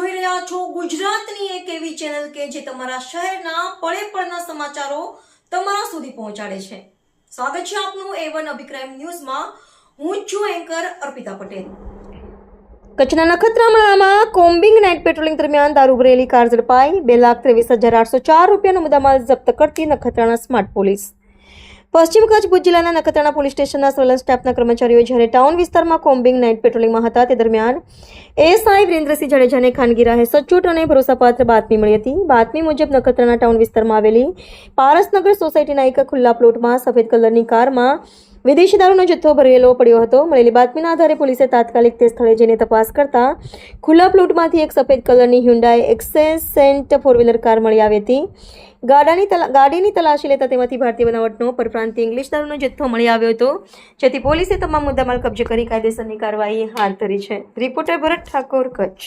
જોઈ રહ્યા છો ગુજરાતની એક એવી ચેનલ કે જે તમારા શહેરના પળે પળના સમાચારો તમારા સુધી પહોંચાડે છે. સ્વાગત છે આપનું A1 અભિક્રાઇમ ન્યૂઝમાં. હું છું એન્કર અર્પિતા પટેલ. કચ્છના નખત્રાણામાં કોમ્બિંગ નાઇટ પેટ્રોલિંગ દરમિયાન દારૂ ભરેલી કાર ઝડપાઈ. 2,23,804 રૂપિયાનો મુદ્દામાલ જપ્ત કરતી નખત્રાણા સ્માર્ટ પોલીસ. પશ્ચિમ કચ્છ ભુજ જિલ્લાના નખત્રાણા પોલીસ સ્ટેશનના સર્વેલન્સ સ્ટાફના કર્મચારીઓ જ્યારે ટાઉન વિસ્તારમાં કોમ્બિંગ નાઇટ પેટ્રોલિંગમાં હતા તે દરમિયાન એએસઆઈ વિરેન્દ્રસિંહ જાડેજાને ખાનગી રાહે સચોટ અને ભરોસાપાત્ર બાતમી મળી હતી. બાતમી મુજબ નખત્રાણા ટાઉન વિસ્તારમાં આવેલી પારસનગર સોસાયટીના એક ખુલ્લા પ્લોટમાં સફેદ કલરની કારમાં વિદેશી દારૂનો જથ્થો ભરેલો પડ્યો હતો. મળેલી બાતમીના આધારે પોલીસે તાત્કાલિક તે સ્થળે જઈને તપાસ કરતા ખુલ્લા પ્લોટમાંથી એક સફેદ કલરની Hyundai Accent four wheeler car મળી આવી હતી. ગાડીની તલાશી લેતા તેમાંથી ભારતીય બનાવટનો પરપ્રાંતીય ઇંગ્લિશ દારૂનો જથ્થો મળી આવ્યો હતો, જેથી પોલીસે તમામ મુદ્દામાલ કબજે કરી કાયદેસરની કાર્યવાહી હાથ ધરી છે. રિપોર્ટર ભરત ઠાકોર, કચ્છ.